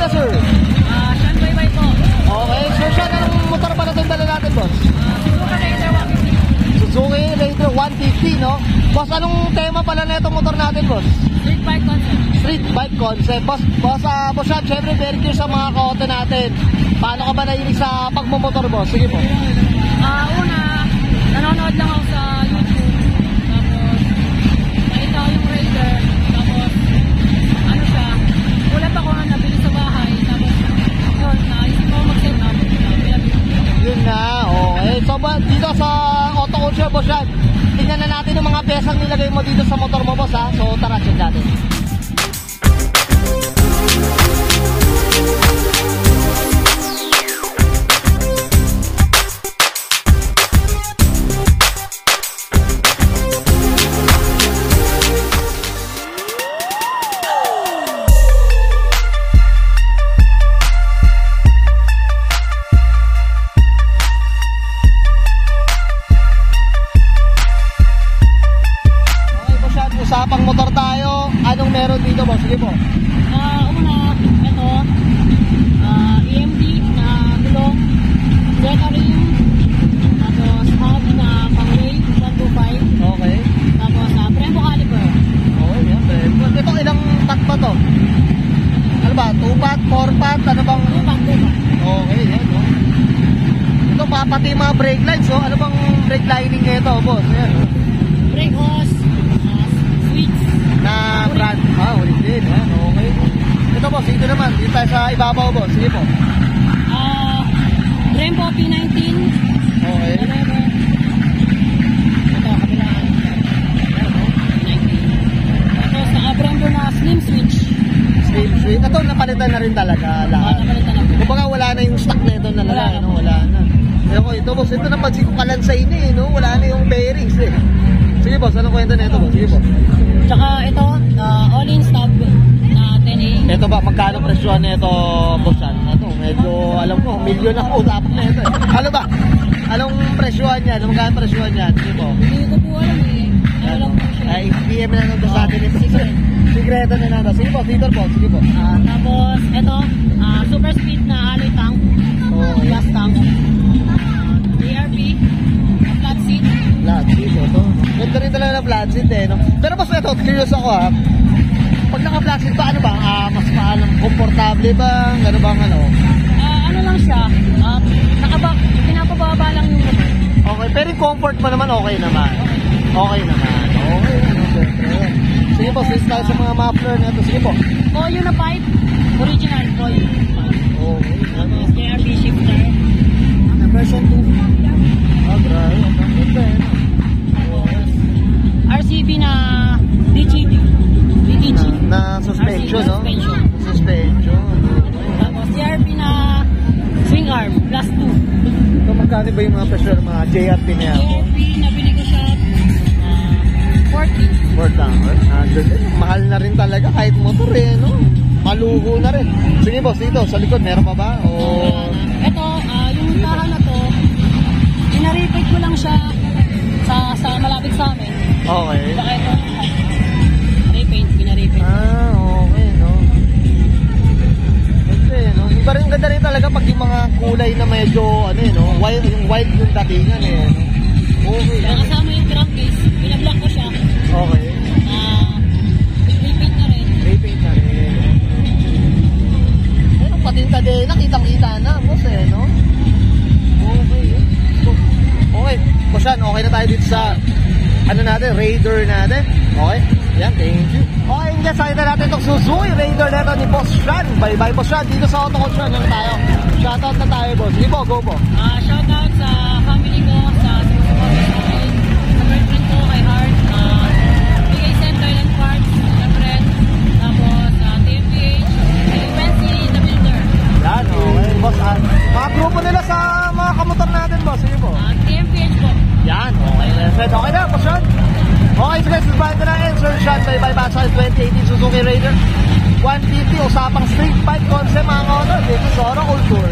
nila, sir? Sean Baybay po. Okay, so Sean, anong motor pa na itong dala natin, boss? Suzuki Raider 150. Suzuki Raider 150, no? Boss, anong tema pala na itong motor natin, boss? Street bike concept. Street bike concept. Boss, Sean, syempre very curious sa mga kaote natin. Paano ka ba nahilig sa pagmumotor, boss? Sige po. Una, nanonood lang ako sa YouTube. Tapos, nakita ko yung Raider. Tapos, ano siya, ulat ako na nabili sa bahay. Tapos, yun, naisip ko mag-set up. Yun na, okay. So, dito sa Auto Culture, boss, Sean, tingnan na natin yung mga pesang nilagay mo dito sa motor mo, boss, ha? So, tara, check natin. Usapang motor tayo. Anong meron dito, boss? Sige po. Una, ito, EMD na gulong, Zeta rim, tapos hub na pang-wave 125. Okay. Tapos Brembo caliper. Oh, yan, Brembo. Ito, ilang pat ba to? Ano ba? 2-pat, 4-pat? Ano bang? 2-pat. Okay, yan, no? Ito, pati yung mga brake lines, oh. Ano bang brake lining kayo ito, boss? Yan, oh. Brake hose, switch. Na brand. Ulit din. Okay. Ito, boss, dito naman. Dito tayo sa ibabaw, boss. Sige po. Brembo P19. Okay. Ito, kabilaan. P19. Tapos Brembo na slim switch. Slim switch. Ito, napalitan na rin talaga lahat. Napalitan na. Kumbaga, wala na yung stock na ito na lalaki. Wala na. Ito, boss, ito napansin ko kalansay na, no? Wala na yung bearings, eh. Sige, boss, anong kwento na ito, boss? Sige po. Tsaka ito, all-in stub na 10A. Ito ba, magkano presyon na ito, boss? Ito, medyo, alam ko, milyon ang usapan na ito. Ano ba? Anong presyon yan? Magkano presyon yan? Sige po. Hindi ko po alam eh. Ano lang po siya. Ay, PM na nung sa atin ito. Sikreto na natin. Sige po, Peter po. Sige po. Tapos, ito, super speed na alloy tank. Gas tank. ARP. Flat seat. Flat seat, ito. Ganda rin talaga na flat seat, eh. No? Pero mas ito, curious ako, ha. Pag naka-flat seat ba, ano ba? Mas paano? Komportable ba? Gano'n bang ano? Ano lang siya. Pinapababa lang yung motor. Okay, pero yung comfort mo naman, okay naman. Okay naman. Okay, ano, siyempre. Sige po, switch tayo sa mga muffler na ito. Sige po. Koyo na pipe. Original Koyo. Okay. Tapos KRB shifter. Na version 2. Grabe. Ang ganda, eh. Tapos RCB na DGD. Na suspension, no? Suspension. Suspension. Tapos CRB na swing arm, plus 2. So, magkano ba yung mga presyo ng mga JRP na yan? JRP, nabili ko siya 40. 4,100. Mahal na rin talaga kahit motor, eh, no? Malugo na rin. Sige, boss, dito, sa likod, meron pa ba? Ito, yung tahan na to, ina-repaint ko lang siya sa malapit sa amin. Okay. Baka ito, repaint, pina-repaint. Okay, no? Ganda, no? Iba rin, ganda rin talaga pag yung mga kulay na medyo, ano, no? Yung white yung datingan, eh, no? Okay. Kaya kasama yung crankcase, pinablock ko siya. Okay. Repaint na rin. Repaint na rin. Pero patinta din, nakitang-kita na, boss, eh, no? Okay. Okay. Boss, okay na tayo dito sa ano natin, Raider natin. Okay? Yan, thank you. Okay, yan, sakita natin itong Suzuki Raider natin ni Boss Sean. Bye-bye, Boss Sean. Dito sa Auto Culture na tayo. Shoutout na tayo, boss. Sige po, go po. Shoutout sa family ko, sa girlfriend ko, kay Heart, PK Center and Parts, siyempre. Tapos, TMPH, Fancy, The Builder. Yan, okay, boss. Mga grupo nila sa mga kamotor natin, boss. Sige po. TMPH po. Yan, okay. Okay na, Boss Sean. Okay, so guys, subscribe na na. Sir Sean, bye-bye, Basal 2018 Suzuki Raider 150. Usapang street bike concept, mga auto. Dito sa Auto Culture.